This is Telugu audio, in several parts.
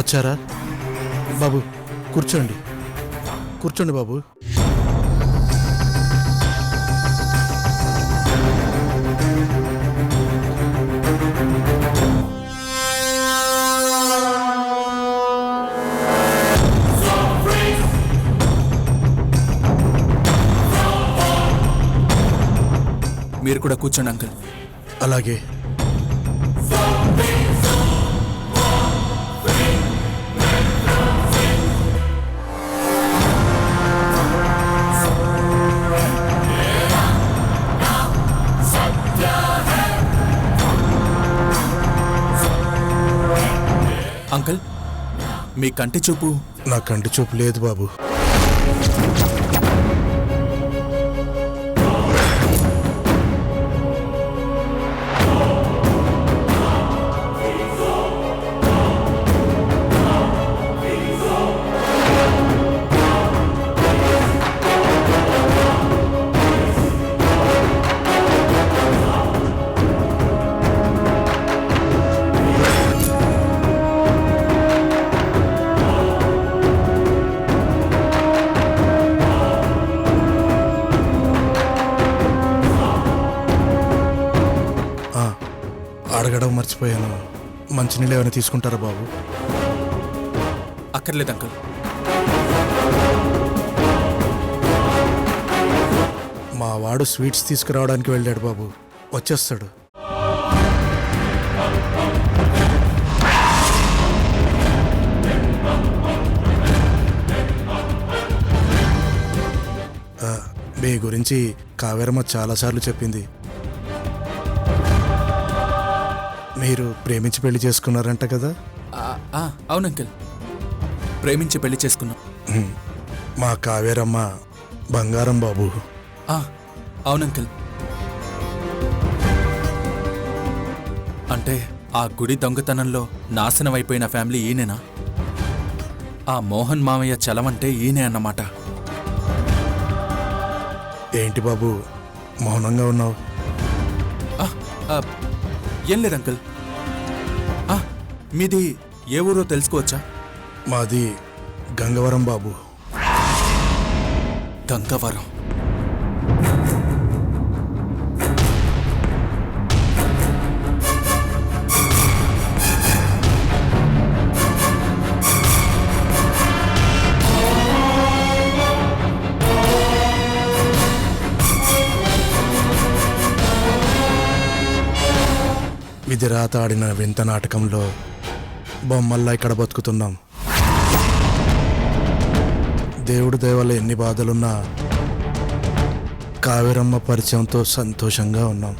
వచ్చారా? బాబు కూర్చోండి, కూర్చోండి బాబు. మీరు కూడా కూర్చోండి అంకుల్. అలాగే. అంకుల్, మీ కంటి చూపు. నా కంటి చూపు లేదు బాబు. అడగడం మర్చిపోయాను, మంచినీళ్ళు ఏమైనా తీసుకుంటారా బాబు? అక్కర్లేదు అంకుల్. మా వాడు స్వీట్స్ తీసుకురావడానికి వెళ్ళాడు బాబు, వచ్చేస్తాడు. మీ గురించి కావేరమ్మ చాలాసార్లు చెప్పింది. మీరు ప్రేమించి పెళ్లి చేసుకున్నారంట కదా? అవును అంకుల్, ప్రేమించి పెళ్లి చేసుకున్నాం. మా కావేరమ్మ బంగారం బాబు. అవును అంకుల్. అంటే ఆ గుడి దొంగతనంలో నాశనం అయిపోయిన ఫ్యామిలీ ఈయనేనా? ఆ మోహన్ మామయ్య చలమంటే ఈయనే అన్నమాట. ఏంటి బాబు మౌనంగా ఉన్నావు? ఏం లేదు అంకుల్. మీది ఏ ఊరో తెలుసుకోవచ్చా? మాది గంగవరం బాబు. గంగవరం? విధిరాత ఆడిన వింత నాటకంలో బొమ్మల్లా ఇక్కడ బతుకుతున్నాం. దేవుడి దయవల్ల ఎన్ని బాధలున్నా కావేరమ్మ పరిచయంతో సంతోషంగా ఉన్నాం.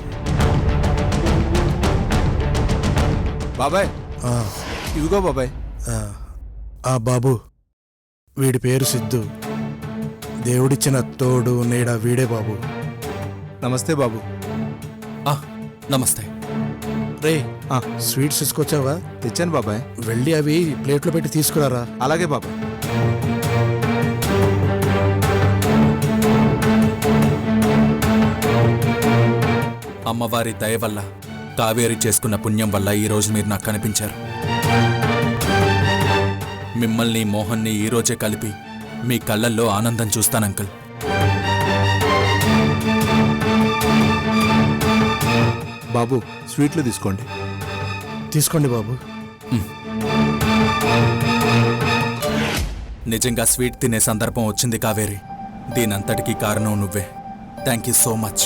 బాబాయ్, ఇదిగో బాబాయ్. బాబు, వీడి పేరు సిద్ధు. దేవుడిచ్చిన తోడు నీడ వీడే బాబు. నమస్తే బాబు. నమస్తే. రే, స్వీట్స్ తీసుకొచ్చావా? తెచ్చాను బాబాయ్. వెళ్ళి అవి ప్లేట్లో పెట్టి తీసుకురారా. అలాగే బాబాయ్. అమ్మవారి దయ వల్ల, కావేరి చేసుకున్న పుణ్యం వల్ల ఈరోజు మీరు నాకు కనిపించారు. మిమ్మల్ని మోహన్ని ఈరోజే కలిపి మీ కళ్ళల్లో ఆనందం చూస్తాను అంకుల్. బాబు, స్వీట్లు తీసుకోండి. తీసుకోండి బాబు. నిజంగా స్వీట్ తినే సందర్భం వచ్చింది కావేరి. దీనంతటికీ కారణం నువ్వే. Thank you so much.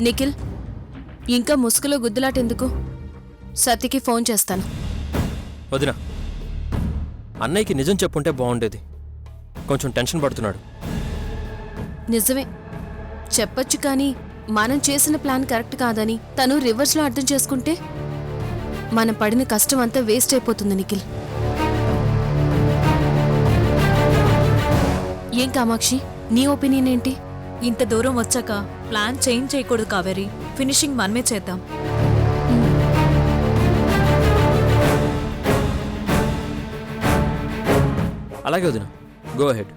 Nikhil, ఇంకా ముసుగులో గుద్దులాటెందుకు? సతీకి ఫోన్ చేస్తాను. వదినా, అన్నయ్యకి నిజం చెప్పుంటే బాగుండేది. కొంచెం టెన్షన్ పడుతున్నాడు. నిజమే చెప్పొచ్చు, కానీ మనం చేసిన ప్లాన్ కరెక్ట్ కాదని తను రివర్స్లో అర్థం చేసుకుంటే మనం పడిన కష్టం అంతా వేస్ట్ అయిపోతుంది. నిఖిల్, ఏం కామాక్షి, నీ ఒపీనియన్ ఏంటి? ఇంత దూరం వచ్చాక ప్లాన్ చేంజ్ చేయకూడదు కావేరి. ఫినిషింగ్ మనమే చేద్దాం. అలాగే వదిన, గో అహెడ్.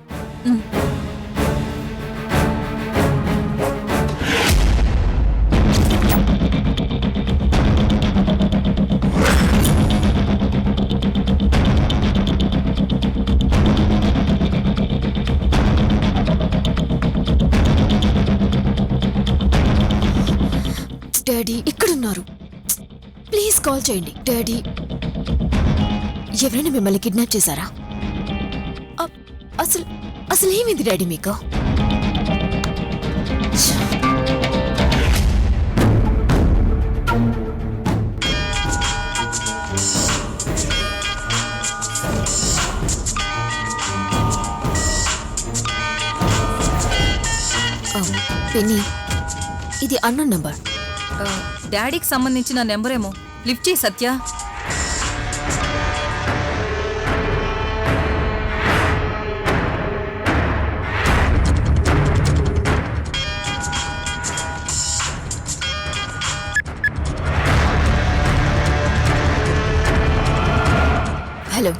డాడీ ఇక్కడున్నారు, ప్లీజ్ కాల్ చేయండి. డాడీ, ఎవరైనా మిమ్మల్ని కిడ్నాప్ చేశారా? అసలు అసలు ఏమైంది డాడీ మీకు? పెన్నీ, ఇది అన్నోన్ నంబర్. డాడీకి సంబంధించిన నెంబరేమో. లిఫ్ట్ చేయి సత్య. హలో,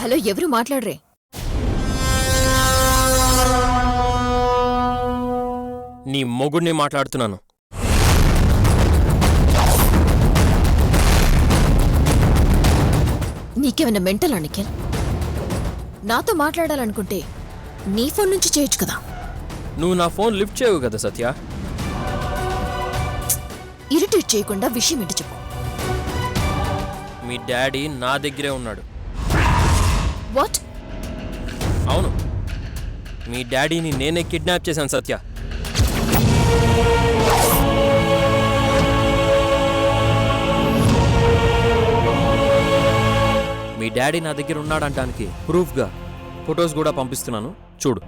హలో, ఎవరు మాట్లాడరే? నీ మొగుడిని మాట్లాడుతున్నాను. నీకేమైనా మెంటల్ నిఖిల్? నాతో మాట్లాడాలనుకుంటే నీ ఫోన్ నుంచి చేయొచ్చు కదా. నువ్వు నా ఫోన్ లిఫ్ట్ చేయవు కదా సత్య. ఇరిటేట్ చేయకుండా విషయం ఏంటి చెప్పు. మీ డాడీ నా దగ్గరే ఉన్నాడు. వాట్? అవును, మీ డాడీని నేనే కిడ్నాప్ చేశాను సత్య. మీ డాడీ నా దగ్గర ఉన్నాడంటానికి ప్రూఫ్గా ఫొటోస్ కూడా పంపిస్తున్నాను, చూడు.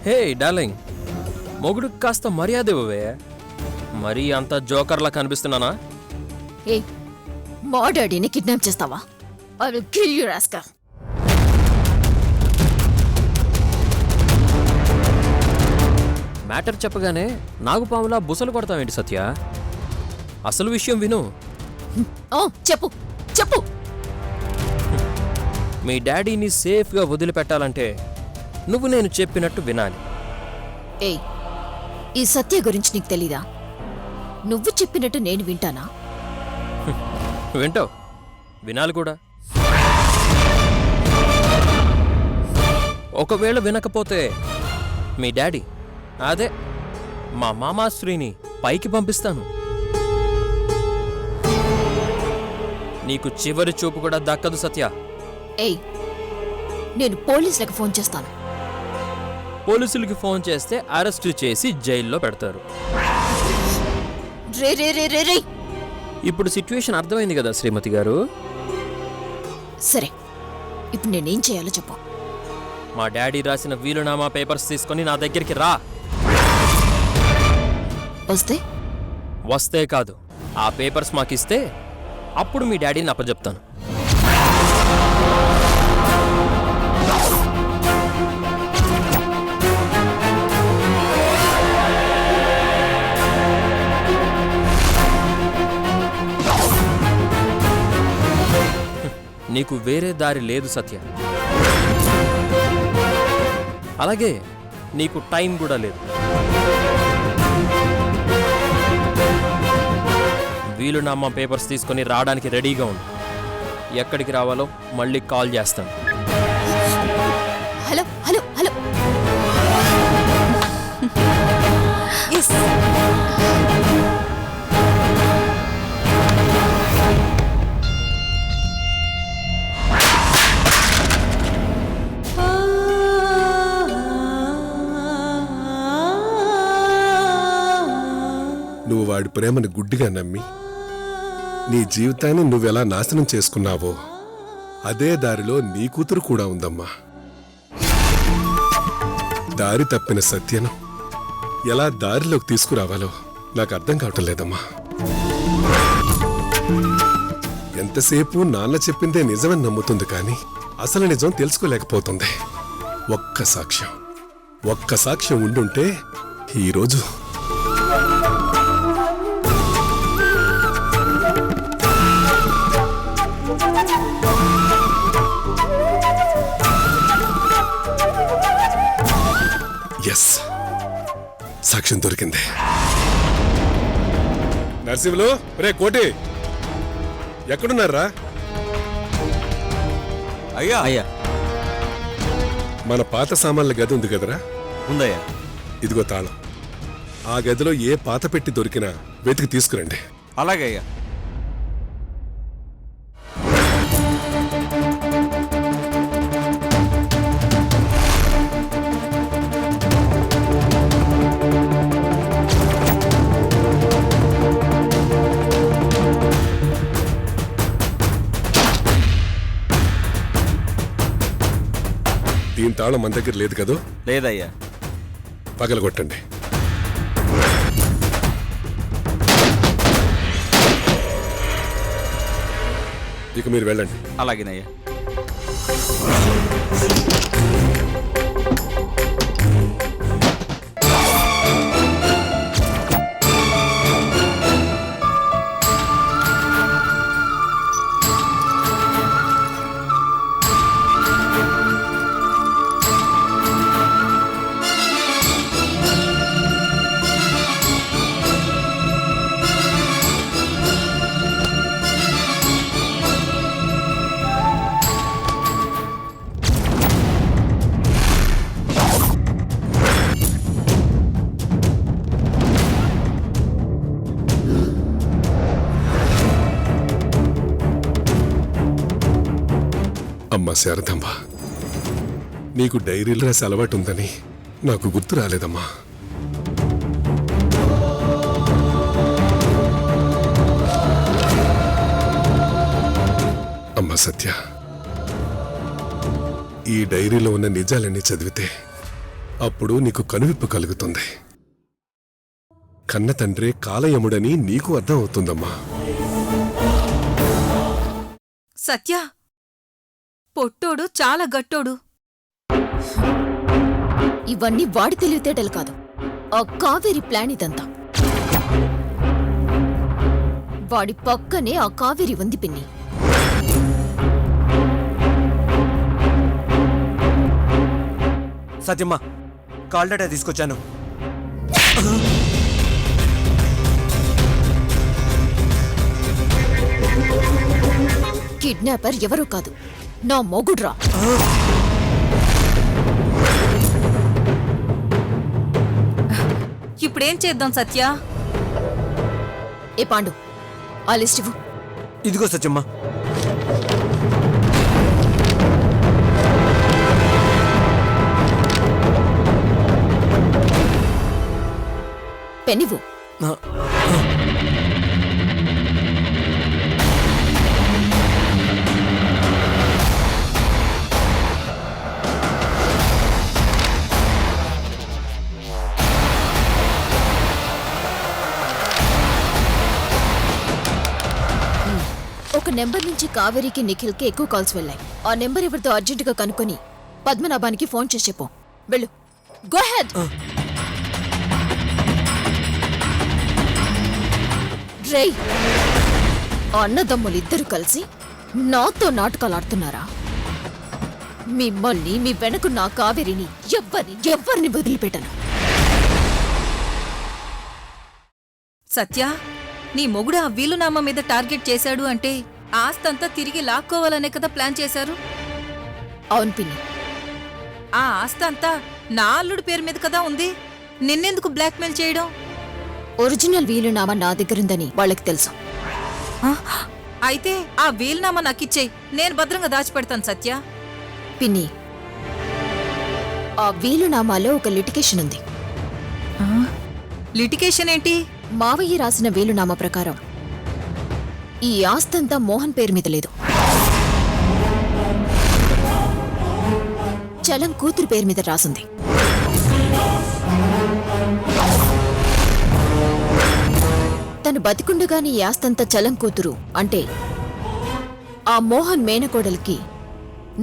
హే డార్లింగ్, మొగుడుకి కాస్త మర్యాద ఇవ్వవే. మరీ అంత జోకర్లా కనిపిస్తున్నానా? ఏ, మా డాడీని కిడ్నాప్ చేస్తావా? I will kill you rascal. Matter చెప్పగానే నాగుపాములా బుసలు కొడతావేంటి సత్య? అసలు విషయం విను. ఓ, చెప్పు చెప్పు. మీ డాడీని సేఫ్గా వదిలిపెట్టాలంటే నువ్వు నేను చెప్పినట్టు వినాలి. ఏయ్, ఈ సత్య గురించి నీకు తెలీదా? నువ్వు చెప్పినట్టు నేను వింటానా? వింటావు, వినాలి కూడా. ఒకవేళ వినకపోతే మీ డాడీ, అదే మా మామాశ్రీని పైకి పంపిస్తాను. నీకు చివరి చూపు కూడా దక్కదు సత్య. ఏయ్, నేను పోలీసులకు ఫోన్ చేస్తాను. పోలీసులకి ఫోన్ చేస్తే అరెస్ట్ చేసి జైల్లో పెడతారు. రే రే రే రే రే. ఇప్పుడు సిట్యుయేషన్ అర్థమైంది కదా శ్రీమతి గారు? సరే, ఇప్పుడు నేనేం చేయాలో చెప్పు. మా డాడీ రాసిన వీలునామా పేపర్స్ తీసుకొని నా దగ్గరికి రా. వస్తే వస్తే కాదు, ఆ పేపర్స్ మాకిస్తే అప్పుడు మీ డాడీని అప్పచెప్తాను. నీకు వేరే దారి లేదు సత్య. అలాగే నీకు టైం కూడా లేదు. వీలునామా పేపర్స్ తీసుకొని రావడానికి రెడీగా ఉంది. ఎక్కడికి రావాలో మళ్ళీ కాల్ చేస్తాను. Hello hello hello. ఎస్. నువ్వు వాడి ప్రేమను గుడ్డిగా నమ్మి నీ జీవితాన్ని నువ్వెలా నాశనం చేసుకున్నావో అదే దారిలో నీ కూతురు కూడా ఉందమ్మా. దారి తప్పిన సత్యను ఎలా దారిలోకి తీసుకురావాలో నాకు అర్థం కావటం లేదమ్మా. ఎంతసేపు నాన్న చెప్పిందే నిజమని నమ్ముతుంది కానీ అసలు నిజం తెలుసుకోలేకపోతుంది. ఒక్క సాక్ష్యం ఉండుంటే ఈరోజు ఎస్, సాక్ష్యం దొరికింది. నరసింహులు, రే కోటి, ఎక్కడున్నారా? అయ్యా అయ్యా మన పాత సామాన్ల గది ఉంది కదరా, ఉందయ్యా. ఇదిగో తాళం. ఆ గదిలో ఏ పాత పెట్టి దొరికినా వెతికి తీసుకురండి. అలాగే అయ్యా. దీని తాళం మన దగ్గర లేదు కదూ? లేదయ్యా. పగలగొట్టండి. ఇక మీరు వెళ్ళండి. అలాగేనయ్యా. అమ్మా శారదమ్మ, నీకు డైరీలు రాసే అలవాటు ఉందని నాకు గుర్తు రాలేదమ్మా. అమ్మా సత్య, ఈ డైరీలో ఉన్న నిజాలన్నీ చదివితే అప్పుడు నీకు కనువిప్పు కలుగుతుంది. కన్న తండ్రే కాలయముడని నీకు అర్థం అవుతుందమ్మా. సత్య, పొట్టోడు చాలా గట్టోడు. ఇవన్నీ వాడి తెలివితేటలు కాదు, ఆ కావేరి ప్లాన్ ఇదంతా. వాడి పక్కనే ఆ కావేరి ఉంది పిన్ని. సత్యమ్మ, కాల్ డేటా తీసుకొచ్చాను. కిడ్నాపర్ ఎవరూ కాదు, నా మొగుడ్రా. ఇప్పుడేం చేద్దాం సత్య? ఏ పాండు, ఆ లిస్ట్ ఇవ్వు. ఇదిగో సత్యమ్మ. పెన్నివ్వు. ఒక నెంబర్ నుంచి కావేరికి నిఖిల్కి ఎక్కువ కాల్స్ వెళ్ళాయి. ఆ నెంబర్ ఎవరితో అర్జెంటుగా కనుక్కొని పద్మనాభానికి ఫోన్ చేసి చెప్పు. వెళ్ళు. Go head. రేయ్, అన్నదమ్ములిద్దరూ కలిసి నాతో నాటకాలు ఆడుతున్నారా? మిమ్మల్ని, మీ వెనకున్న కావేరిని ఎవ్వరిని వదిలిపెట్టను. సత్య, నీ మొగుడు ఆ వీలునామా మీద టార్గెట్ చేశాడు అంటే ఆస్తంతా తిరిగి లాక్కోవాలనే కదా ప్లాన్ చేశారు? అవును పిన్ని. ఆ ఆస్తంతా నా అల్లుడి పేరు మీద కదా ఉంది. నిన్నెందుకు బ్లాక్మెయిల్ చేయడం? ఒరిజినల్ వీలునామా నా దగ్గరుందని వాళ్ళకి తెలుసు. అయితే ఆ వీలునామా నాకిచ్చేయి, నేను భద్రంగా దాచిపెడతాను సత్య. పిన్ని, ఆ వీలునామాలో ఒక లిటికేషన్ ఉంది. లిటికేషన్ ఏంటి? మావయ్య రాసిన వీలునామా ప్రకారం ఈ ఆస్తంతా మోహన్ పేరు మీద లేదు, చలం కూతురు పేరు మీద రాసుంది. తను బతికుండగానే ఈ ఆస్తంతా చలం కూతురు అంటే ఆ మోహన్ మేనకోడలికి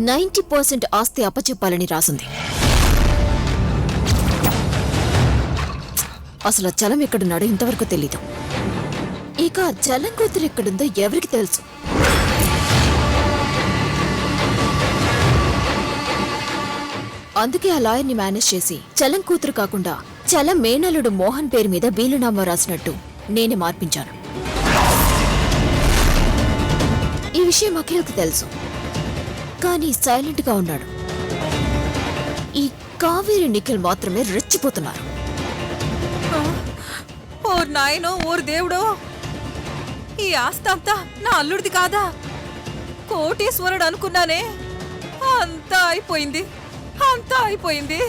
90% ఆస్తి అప్పచెప్పాలని రాసుంది. అసలు ఆ చలం ఎక్కడున్నాడో ఇంతవరకు తెలీదు. ఇక ఆ చలం కూతురు ఎక్కడుందో ఎవరికి తెలుసు? అందుకే ఆ లాయర్ని మేనేజ్ చేసి చలం కూతురు కాకుండా చలం మేనల్లుడు మోహన్ పేరు మీద వీలునామా రాసినట్టు నేనే మార్పించాను. ఈ విషయం అఖిల్కి తెలుసు, కానీ సైలెంట్గా ఉన్నాడు. ఈ కావేరి నిఖిల్ మాత్రమే రెచ్చిపోతున్నారు. ఓర్ నాయనో ఓర్ దేవుడో, ఈ ఆస్తంతా నా అల్లుడిది కాదా? కోటీశ్వరుడు అనుకున్నానే, అంతా అయిపోయింది, అంతా అయిపోయింది.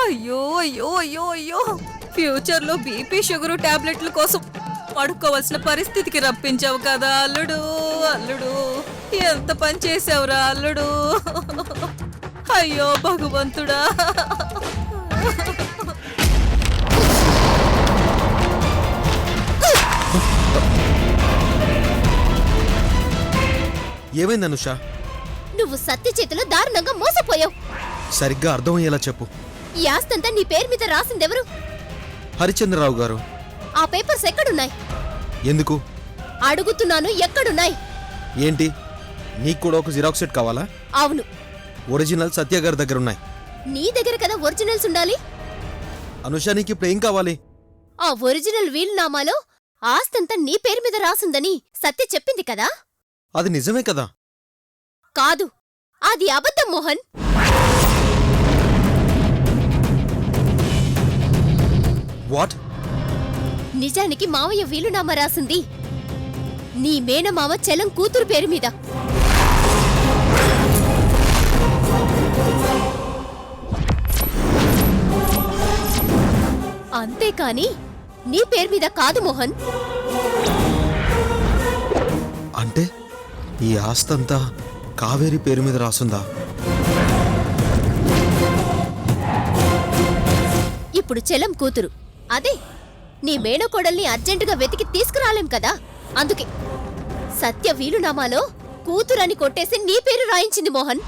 అయ్యో అయ్యో అయ్యో అయ్యో, ఫ్యూచర్ లో బీపీ షుగరు టాబ్లెట్ల కోసం పడుకోవలసిన పరిస్థితికి రప్పించావు కదా అల్లుడు. అల్లుడు ఎంత పని చేసావురా అల్లుడు. అయ్యో భగవంతుడా. ఏమైంది అనుష? నువ్వు సత్య చేతిలో దారుణంగా మోసపోయావు. సరిగ్గా అర్థమయ్యేలా చెప్పు. ఈ ఆస్తంతా నీ పేరు మీద రాసిందెవరు? హరిచంద్రరావు గారు. ఆ పేపర్స్ ఎక్కడున్నాయి? ఎందుకు అడుగుతున్నాను, ఎక్కడున్నాయి? ఏంటి, నీకు కూడా ఒక జిరాక్స్ సెట్ కావాలా? అవును, ఒరిజినల్ సత్య గారి దగ్గర ఉన్నాయి. నీ దగ్గర కదా ఒరిజినల్స్ ఉండాలి. అనుష, నీకు ఇప్పుడు ఏం కావాలి? ఆ ఒరిజినల్ వీలునామాలో ఆస్తంతా నీ పేరు మీద రాసుందని సత్య చెప్పింది కదా? అది నిజమే కదా? కాదు, అది అబద్ధం మోహన్. వాట్? నిజానికి మావయ్య వీలునామా రాసింది నీ మేనమామ చలం కూతురు పేరు మీద. అంతేకాని నీ పేరు మీద కాదు మోహన్. అంటే ఈ ఆస్తంతా కావేరి పేరు మీద రాసుందా? ఇప్పుడు చలం కూతురు, అదే నీ మేనకోడల్ని అర్జెంటుగా వెతికి తీసుకురాలేం కదా, అందుకే సత్య వీలునామాలో కూతురని కొట్టేసి నీ పేరు రాయించింది మోహన్.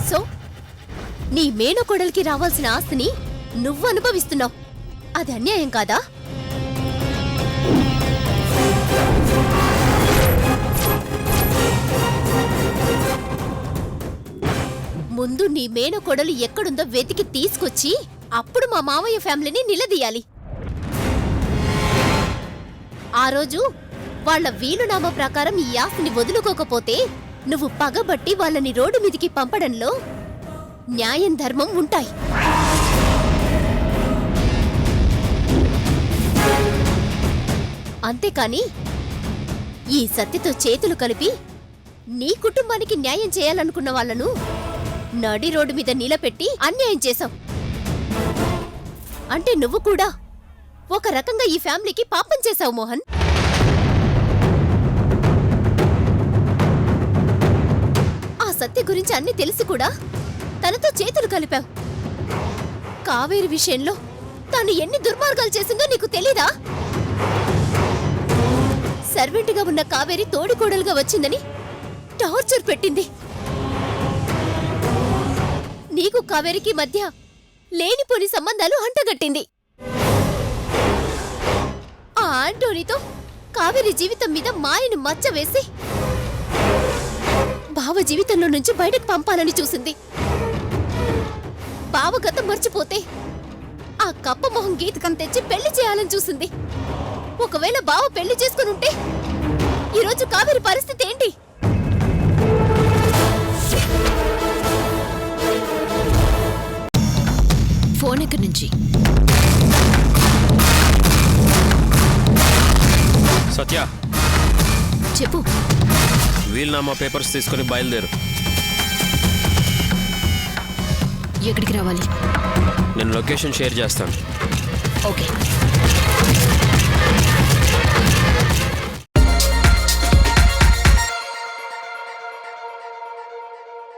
సో నీ మేనకోడలికి రావాల్సిన ఆస్తిని నువ్వు అనుభవిస్తున్నావు. అది అన్యాయం కాదా? ముందు నీ మేనకోడలు ఎక్కడుందో వెతికి తీసుకొచ్చి అప్పుడు మా మావయ్య ఫ్యామిలీని నిలదీయాలి. ఆ రోజు వాళ్ల వీలునామా ప్రకారం ఈ ఆస్తిని వదులుకోకపోతే నువ్వు పగబట్టి వాళ్ళని రోడ్డు మీదికి పంపడంలో న్యాయం ధర్మం ఉంటాయి. అంతేకాని ఈ సత్యతో చేతులు కలిపి నీ కుటుంబానికి న్యాయం చేయాలనుకున్న వాళ్లను నడి రోడ్డు మీద నిలబెట్టి అన్యాయం చేశావు. అంటే నువ్వు కూడా ఒక రకంగా ఈ ఫ్యామిలీకి పాపం చేశావు మోహన్. ఆ సత్య గురించి అన్ని తెలిసి కూడా తనతో చేతులు కలిపావు. కావేరి విషయంలో తాను ఎన్ని దుర్మార్గాలు చేసిందో నీకు తెలీదా? సర్వెంట్గా ఉన్న కావేరి తోడికోడలుగా వచ్చిందని టార్చర్ పెట్టింది. నీకు కావేరికి మధ్య లేనిపోని సంబంధాలు అంటగట్టింది. ఆ ఆంటోనీతో కావేరి జీవితం మీద మాయను మచ్చ వేసి బావ జీవితంలో నుంచి బయటకు పంపాలని చూసింది. బావ గతం మర్చిపోతే ఆ కప్ప మొహం గీతకం తెచ్చి పెళ్లి చేయాలని చూసింది. ఒకవేళ బావ పెళ్లి చేసుకుని ఉంటే ఈరోజు కావేరి పరిస్థితి ఏంటి? ఫోన్ ఎక్కడి నుంచి? సత్య, చెప్పు. వీలునామా పేపర్స్ తీసుకొని బయలుదేరు. ఎక్కడికి రావాలి? నేను లొకేషన్ షేర్ చేస్తాను. ఓకే.